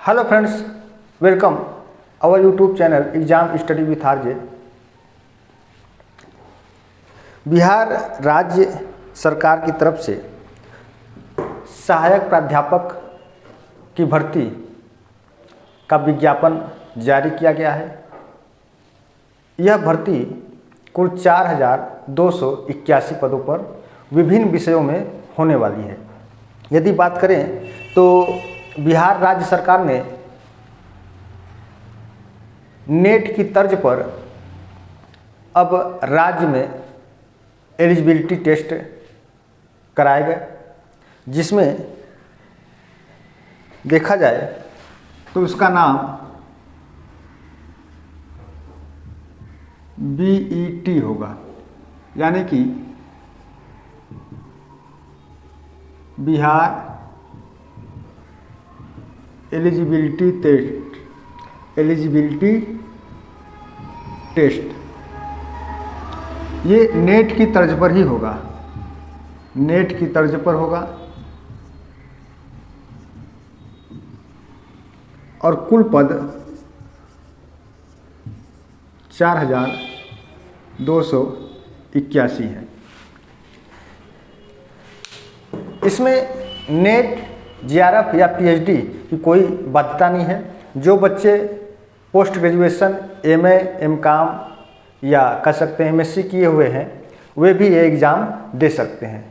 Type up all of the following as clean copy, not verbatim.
Hello friends, welcome our YouTube channel exam study with RJ. Bihar राज्य सरकार की तरफ से सहायक प्राध्यापक की भर्ती का विज्ञापन जारी किया गया है। यह भर्ती कुल 4,281 पदों पर विभिन्न विषयों में होने वाली है। यदि बात करें तो बिहार राज्य सरकार ने नेट की तर्ज पर अब राज्य में एलिजिबिलिटी टेस्ट कराए गए, जिसमें देखा जाए तो उसका नाम बीईटी होगा, यानी कि बिहार एलिजिबिलिटी टेस्ट। ये नेट की तर्ज पर ही होगा, नेट की तर्ज पर होगा और कुल पद 4,281 है। इसमें नेट, जीआरएफ या पीएचडी की कोई बाध्यता नहीं है। जो बच्चे पोस्ट ग्रेजुएशन एमए, एमकॉम या कह सकते हैं एमएससी किए हुए हैं, वे भी ये एग्ज़ाम दे सकते हैं।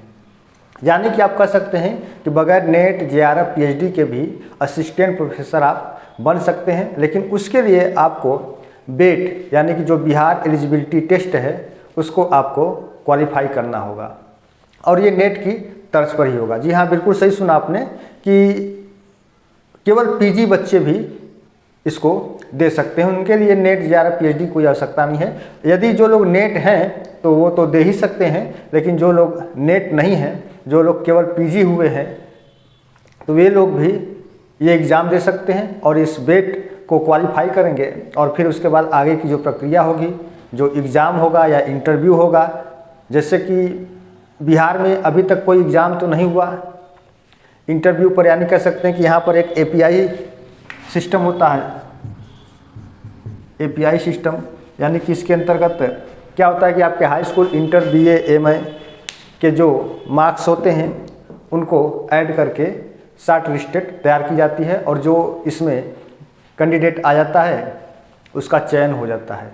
यानी कि आप कह सकते हैं कि बगैर नेट, जीआरएफ, पीएचडी के भी असिस्टेंट प्रोफेसर आप बन सकते हैं, लेकिन उसके लिए आपको बेट यानी कि जो बिहार एलिजिबिलिटी टेस्ट है उसको आपको क्वालिफाई करना होगा और ये नेट की तर्ज पर ही होगा। जी हाँ, बिल्कुल सही सुना आपने कि केवल पीजी बच्चे भी इसको दे सकते हैं। उनके लिए नेट, जीआरएफ, पीएचडी कोई आवश्यकता नहीं है। यदि जो लोग नेट हैं तो वो तो दे ही सकते हैं, लेकिन जो लोग नेट नहीं हैं, जो लोग केवल पीजी हुए हैं, तो वे लोग भी ये एग्ज़ाम दे सकते हैं और इस बेट को क्वालिफाई करेंगे और फिर उसके बाद आगे की जो प्रक्रिया होगी, जो एग्ज़ाम होगा या इंटरव्यू होगा, जैसे कि बिहार में अभी तक कोई एग्ज़ाम तो नहीं हुआ इंटरव्यू पर, यानी कह सकते हैं कि यहाँ पर एक एपीआई सिस्टम होता है। एपीआई सिस्टम यानी कि इसके अंतर्गत क्या होता है कि आपके high school, inter, BA, MA के जो मार्क्स होते हैं उनको ऐड करके शॉर्ट लिस्टेड तैयार की जाती है और जो इसमें कैंडिडेट आ जाता है उसका चयन हो जाता है।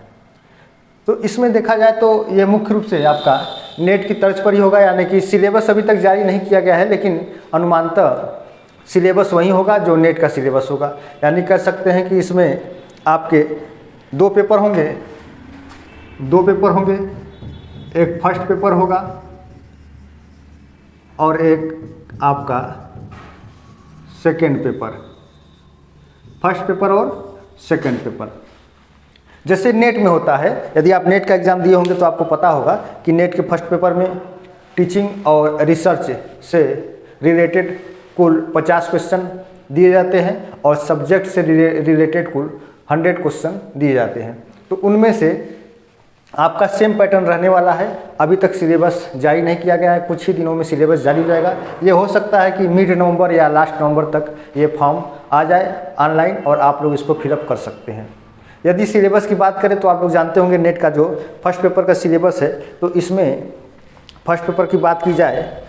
तो इसमें देखा जाए तो ये मुख्य रूप से आपका नेट की तर्ज पर ही होगा, यानी कि सिलेबस अभी तक जारी नहीं किया गया है, लेकिन अनुमानतः सिलेबस वही होगा जो नेट का सिलेबस होगा। यानी कह सकते हैं कि इसमें आपके दो पेपर होंगे, एक फर्स्ट पेपर होगा और एक आपका सेकेंड पेपर, फर्स्ट पेपर और सेकेंड पेपर। जैसे नेट में होता है, यदि आप नेट का एग्ज़ाम दिए होंगे तो आपको पता होगा कि नेट के फर्स्ट पेपर में टीचिंग और रिसर्च से रिलेटेड कुल 50 क्वेश्चन दिए जाते हैं और सब्जेक्ट से रिलेटेड कुल 100 क्वेश्चन दिए जाते हैं। तो उनमें से आपका सेम पैटर्न रहने वाला है। अभी तक सिलेबस जारी नहीं किया गया है, कुछ ही दिनों में सिलेबस जारी हो जाएगा। ये हो सकता है कि मिड नवंबर या लास्ट नवंबर तक ये फॉर्म आ जाए ऑनलाइन और आप लोग इसको फिलअप कर सकते हैं। यदि सिलेबस की बात करें तो आप लोग जानते होंगे नेट का जो फर्स्ट पेपर का सिलेबस है, तो इसमें फर्स्ट पेपर की बात की जाए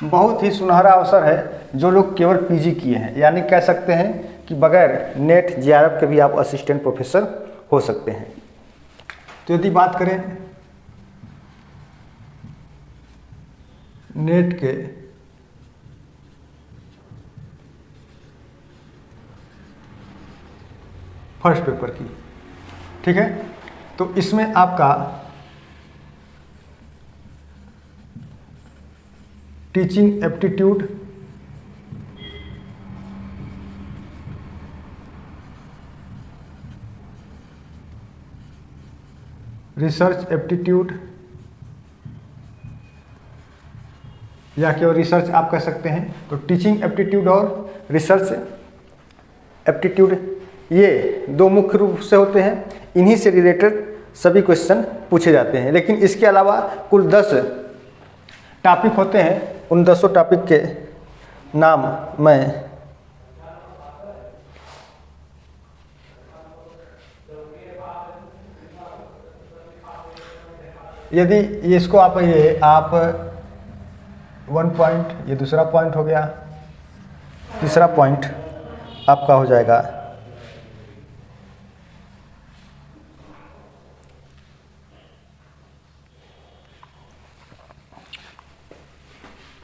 बहुत ही सुनहरा अवसर है जो लोग केवल पीजी किए हैं, यानी कह सकते हैं कि बगैर नेट, जीआरएफ के भी आप असिस्टेंट प्रोफेसर हो सकते हैं। तो यदि बात करें नेट के फर्स्ट पेपर की, ठीक है, तो इसमें आपका टीचिंग एप्टीट्यूड, रिसर्च एप्टीट्यूड या केवल रिसर्च आप कह सकते हैं। तो टीचिंग एप्टीट्यूड और रिसर्च एप्टीट्यूड ये दो मुख्य रूप से होते हैं, इन्हीं से रिलेटेड सभी क्वेश्चन पूछे जाते हैं। लेकिन इसके अलावा कुल 10 टॉपिक होते हैं। उन 10 टॉपिक के नाम मैं यदि ये इसको आप 1 पॉइंट, ये दूसरा पॉइंट हो गया, तीसरा पॉइंट आपका हो जाएगा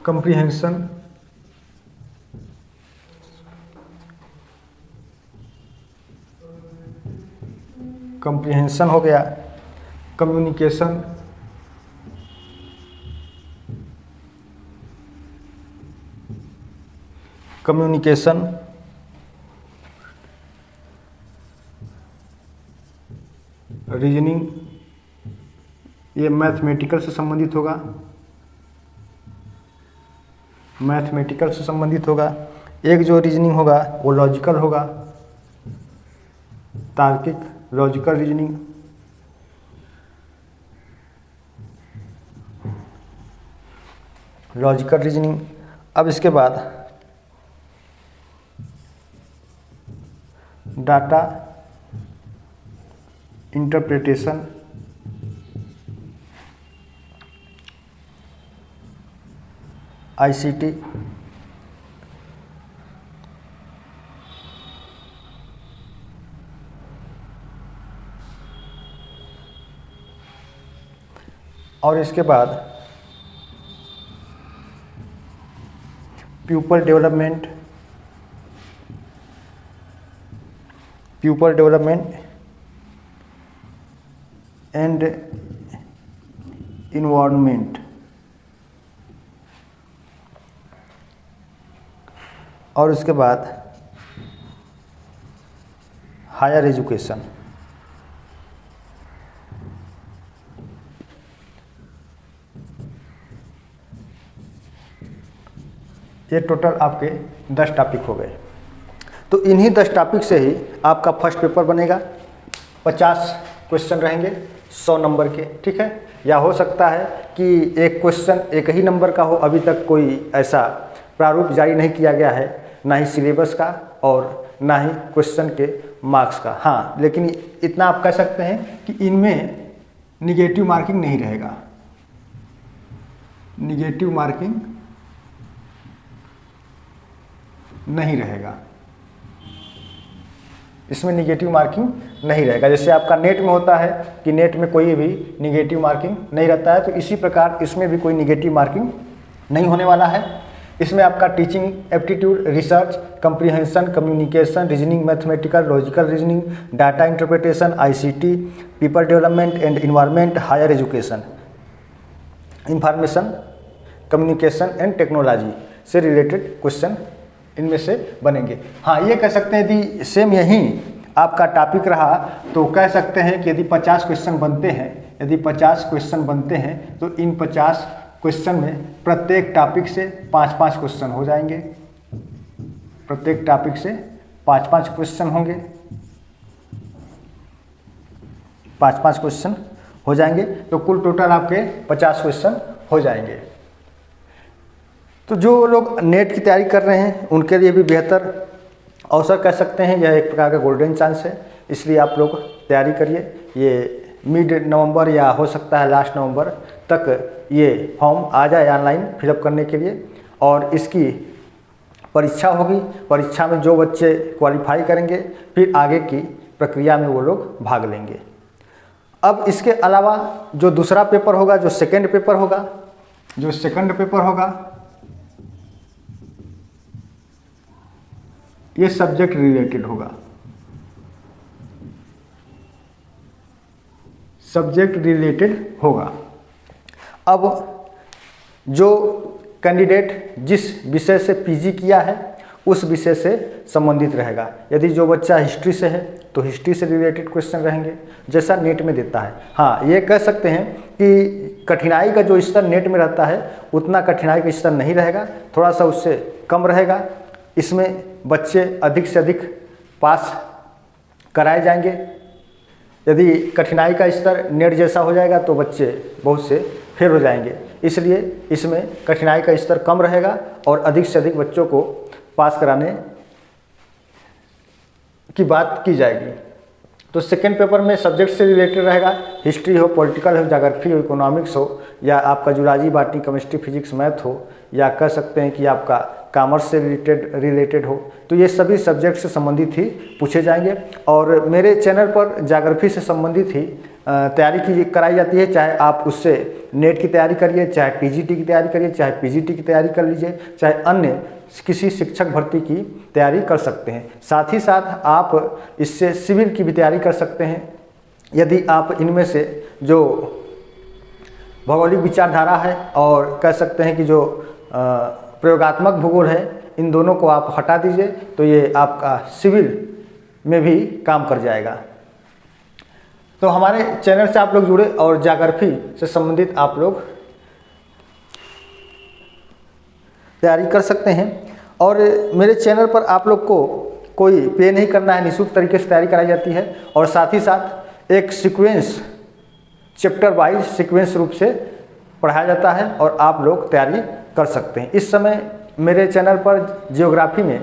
कंप्रीहेंशन, कंप्रीहेंशन हो गया, कम्युनिकेशन, कम्युनिकेशन, रीजनिंग, ये मैथमेटिकल से संबंधित होगा, मैथमेटिकल से संबंधित होगा। एक जो रीजनिंग होगा वो लॉजिकल होगा, तार्किक, लॉजिकल रीजनिंग। Logical reasoning. अब इसके बाद डाटा इंटरप्रिटेशन, आईसीटी, और इसके बाद people development, people development and environment, और उसके बाद हायर एजुकेशन। ये टोटल आपके 10 टॉपिक हो गए। तो इन्हीं 10 टॉपिक से ही आपका फर्स्ट पेपर बनेगा। 50 क्वेश्चन रहेंगे 100 नंबर के, ठीक है। या हो सकता है कि एक क्वेश्चन एक ही नंबर का हो, अभी तक कोई ऐसा प्रारूप जारी नहीं किया गया है, ना ही सिलेबस का और ना ही क्वेश्चन के मार्क्स का। हाँ, लेकिन इतना आप कह सकते हैं कि इनमें निगेटिव मार्किंग नहीं रहेगा, निगेटिव मार्किंग नहीं रहेगा, इसमें निगेटिव मार्किंग नहीं रहेगा। जैसे आपका नेट में होता है कि नेट में कोई भी निगेटिव मार्किंग नहीं रहता है, तो इसी प्रकार इसमें भी कोई निगेटिव मार्किंग नहीं होने वाला है। इसमें आपका teaching aptitude, research, comprehension, communication, reasoning, mathematical, logical reasoning, data interpretation, ICT, people development and environment, higher education, information communication and technology से रिलेटेड क्वेश्चन इनमें से बनेंगे। हाँ, ये कह सकते हैं यदि सेम यही आपका टॉपिक रहा तो कह सकते हैं कि यदि 50 क्वेश्चन बनते हैं, यदि 50 क्वेश्चन बनते हैं तो इन 50 क्वेश्चन में प्रत्येक टॉपिक से 5-5 क्वेश्चन हो जाएंगे, प्रत्येक टॉपिक से 5-5 क्वेश्चन होंगे, 5-5 क्वेश्चन हो जाएंगे, तो कुल टोटल आपके 50 क्वेश्चन हो जाएंगे। तो जो लोग नेट की तैयारी कर रहे हैं उनके लिए भी बेहतर अवसर कह सकते हैं, यह एक प्रकार का गोल्डन चांस है, इसलिए आप लोग तैयारी करिए। ये मिड नवंबर या हो सकता है लास्ट नवंबर तक ये फॉर्म आ जाए ऑनलाइन फिलअप करने के लिए, और इसकी परीक्षा होगी। परीक्षा में जो बच्चे क्वालिफाई करेंगे फिर आगे की प्रक्रिया में वो लोग भाग लेंगे। अब इसके अलावा जो दूसरा पेपर होगा, जो सेकंड पेपर होगा, जो सेकंड पेपर होगा ये सब्जेक्ट रिलेटेड होगा, सब्जेक्ट रिलेटेड होगा। अब जो कैंडिडेट जिस विषय से पीजी किया है उस विषय से संबंधित रहेगा। यदि जो बच्चा हिस्ट्री से है तो हिस्ट्री से रिलेटेड क्वेश्चन रहेंगे, जैसा नेट में देता है। हाँ, ये कह सकते हैं कि कठिनाई का जो स्तर नेट में रहता है उतना कठिनाई का स्तर नहीं रहेगा, थोड़ा सा उससे कम रहेगा। इसमें बच्चे अधिक से अधिक पास कराए जाएंगे। यदि कठिनाई का स्तर नेट जैसा हो जाएगा तो बच्चे बहुत से फेल हो जाएंगे, इसलिए इसमें कठिनाई का स्तर कम रहेगा और अधिक से अधिक बच्चों को पास कराने की बात की जाएगी। तो सेकेंड पेपर में सब्जेक्ट से रिलेटेड रहेगा, हिस्ट्री हो, पॉलिटिकल हो, ज्योग्राफी हो, इकोनॉमिक्स हो, या आपका zoology, botany, chemistry, physics, math हो, या कह सकते हैं कि आपका कॉमर्स से रिलेटेड हो। तो ये सभी सब्जेक्ट से संबंधित ही पूछे जाएंगे। और मेरे चैनल पर ज्योग्राफी से संबंधित ही तैयारी कराई जाती है, चाहे आप उससे नेट की तैयारी करिए, चाहे पीजीटी की तैयारी करिए, चाहे पीजीटी की तैयारी कर लीजिए, चाहे अन्य किसी शिक्षक भर्ती की तैयारी कर सकते हैं। साथ ही साथ आप इससे सिविल की भी तैयारी कर सकते हैं। यदि आप इनमें से जो भौगोलिक विचारधारा है और कह सकते हैं कि जो प्रयोगात्मक भूगोल है, इन दोनों को आप हटा दीजिए तो ये आपका सिविल में भी काम कर जाएगा। तो हमारे चैनल से आप लोग जुड़े और ज्योग्राफी से संबंधित आप लोग तैयारी कर सकते हैं। और मेरे चैनल पर आप लोग को कोई पे नहीं करना है, निःशुल्क तरीके से तैयारी कराई जाती है। और साथ ही साथ एक सीक्वेंस, चैप्टर वाइज सीक्वेंस रूप से पढ़ाया जाता है और आप लोग तैयारी कर सकते हैं। इस समय मेरे चैनल पर जियोग्राफी में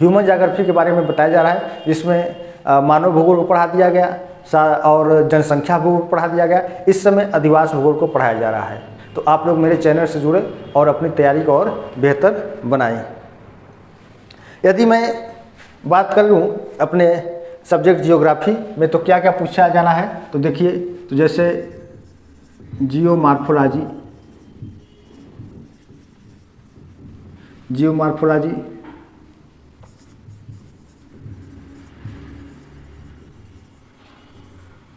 ह्यूमन ज्योग्राफी के बारे में बताया जा रहा है, जिसमें मानव भूगोल को पढ़ा दिया गया और जनसंख्या भूगोल को पढ़ा दिया गया। इस समय अधिवास भूगोल को पढ़ाया जा रहा है। तो आप लोग मेरे चैनल से जुड़े और अपनी तैयारी को और बेहतर बनाएं। यदि मैं बात कर लूँ अपने सब्जेक्ट जियोग्राफी में तो क्या क्या पूछा जाना है, तो देखिए, तो जैसे geomorphology,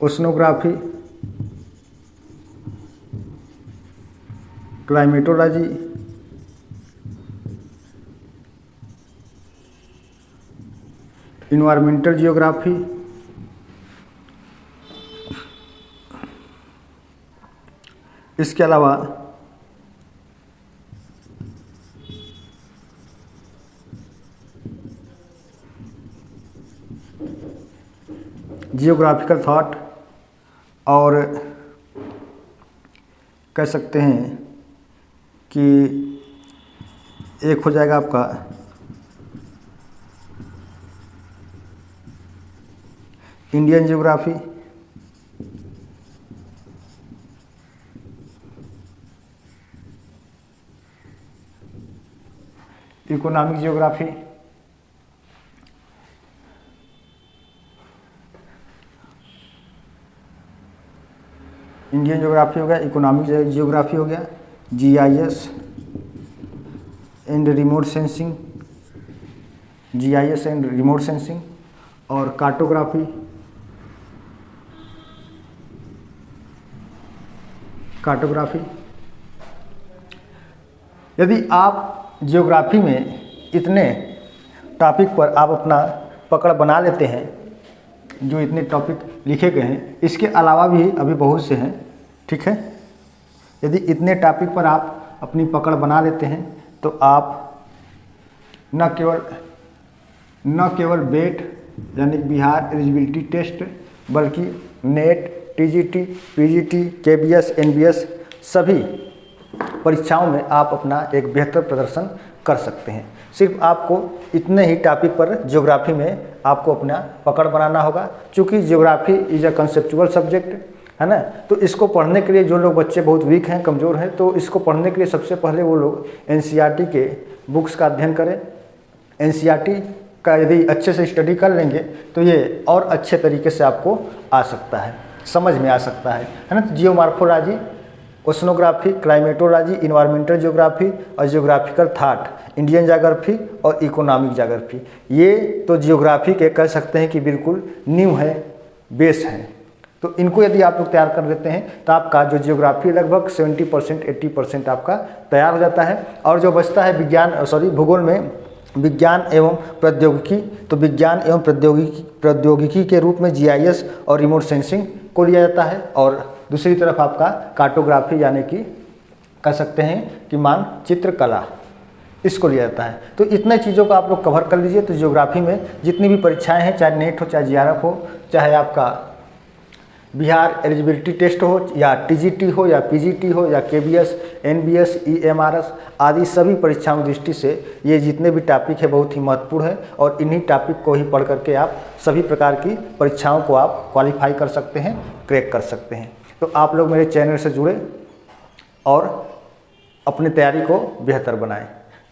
oceanography, climatology, environmental geography, इसके अलावा जियोग्राफिकल थॉट, और कह सकते हैं कि एक हो जाएगा आपका Indian geography, economic geography, Indian geography हो गया, इकोनॉमिक जियोग्राफी हो गया, GIS and remote sensing, GIS and remote sensing, और कार्टोग्राफी, यदि आप जियोग्राफी में इतने टॉपिक पर आप अपना पकड़ बना लेते हैं, जो इतने टॉपिक लिखे गए हैं, इसके अलावा भी अभी बहुत से हैं, ठीक है। यदि इतने टॉपिक पर आप अपनी पकड़ बना लेते हैं तो आप न केवल बेट यानी बिहार एलिजिबिलिटी टेस्ट, बल्कि net, TGT, PGT, KBS, NBS सभी परीक्षाओं में आप अपना एक बेहतर प्रदर्शन कर सकते हैं। सिर्फ आपको इतने ही टॉपिक पर ज्योग्राफी में आपको अपना पकड़ बनाना होगा। चूँकि geography is a conceptual subject है ना, तो इसको पढ़ने के लिए जो लोग बच्चे बहुत वीक हैं, कमज़ोर हैं, तो इसको पढ़ने के लिए सबसे पहले वो लोग एनसीईआरटी के बुक्स का अध्ययन करें। एनसीईआरटी का यदि अच्छे से स्टडी कर लेंगे तो ये और अच्छे तरीके से आपको आ सकता है, समझ में आ सकता है ना। तो geomorphology, oceanography, climatology, environmental geography और जियोग्राफिकल थॉट, इंडियन ज्योग्राफी और इकोनॉमिक ज्योग्राफी, ये तो जियोग्राफी के कह सकते हैं कि बिल्कुल नींव है, बेस है। तो इनको यदि आप लोग तैयार कर लेते हैं तो आपका जो जियोग्राफी लगभग 70% 80% आपका तैयार हो जाता है। और जो बचता है भूगोल में विज्ञान एवं प्रौद्योगिकी, तो विज्ञान एवं प्रौद्योगिकी के रूप में जीआईएस और रिमोट सेंसिंग को लिया जाता है। और दूसरी तरफ आपका कार्टोग्राफी यानी कि कह सकते हैं कि मानचित्र कला, इसको लिया जाता है। तो इतने चीज़ों को आप लोग कवर कर लीजिए। तो ज्योग्राफी में जितनी भी परीक्षाएं हैं, चाहे नेट हो, चाहे जीआरएफ हो, चाहे आपका बिहार एलिजिबिलिटी टेस्ट हो, या टीजीटी हो, या पीजीटी हो, या केबीएस, एनबीएस, ईएमआरएस आदि सभी परीक्षाओं की दृष्टि से ये जितने भी टॉपिक है बहुत ही महत्वपूर्ण है, और इन्हीं टॉपिक को ही पढ़ करके आप सभी प्रकार की परीक्षाओं को आप क्वालिफाई कर सकते हैं, क्रैक कर सकते हैं। तो आप लोग मेरे चैनल से जुड़े और अपनी तैयारी को बेहतर बनाएं।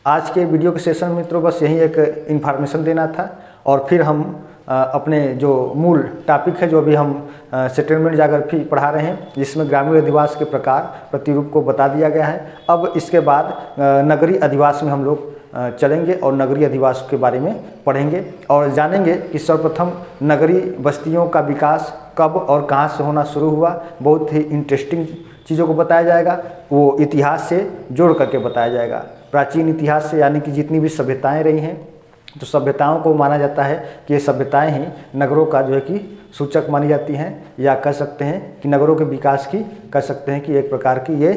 आज के वीडियो के सेशन में मित्रों बस यही एक इन्फॉर्मेशन देना था, और फिर हम अपने जो मूल टॉपिक है, जो अभी हम सेटलमेंट ज्योग्राफी पढ़ा रहे हैं, जिसमें ग्रामीण अधिवास के प्रकार प्रतिरूप को बता दिया गया है। अब इसके बाद नगरीय अधिवास में हम लोग चलेंगे और नगरीय अधिवास के बारे में पढ़ेंगे और जानेंगे कि सर्वप्रथम नगरीय बस्तियों का विकास कब और कहाँ से होना शुरू हुआ। बहुत ही इंटरेस्टिंग चीज़ों को बताया जाएगा, वो इतिहास से जोड़ करके बताया जाएगा। प्राचीन इतिहास से, यानी कि जितनी भी सभ्यताएं रही हैं, तो सभ्यताओं को माना जाता है कि ये सभ्यताएं ही नगरों का जो है कि सूचक मानी जाती हैं, या कह सकते हैं कि नगरों के विकास की कह सकते हैं कि एक प्रकार की ये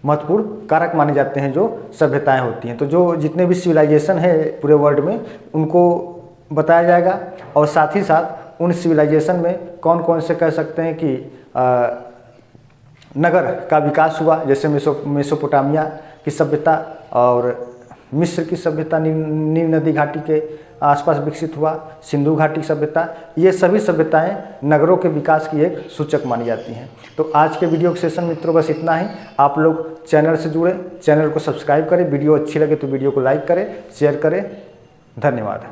महत्वपूर्ण कारक माने जाते हैं जो सभ्यताएं होती हैं। तो जो जितने भी सिविलाइजेशन है पूरे वर्ल्ड में, उनको बताया जाएगा, और साथ ही साथ उन सिविलाइजेशन में कौन कौन से कह सकते हैं कि नगर का विकास हुआ, जैसे मेसोपोटामिया की सभ्यता और मिस्र की सभ्यता नील नदी घाटी के आसपास विकसित हुआ, सिंधु घाटी सभ्यता, ये सभी सभ्यताएं नगरों के विकास की एक सूचक मानी जाती हैं। तो आज के वीडियो के सेशन मित्रों बस इतना ही। आप लोग चैनल से जुड़े, चैनल को सब्सक्राइब करें, वीडियो अच्छी लगे तो वीडियो को लाइक करें, शेयर करें। धन्यवाद।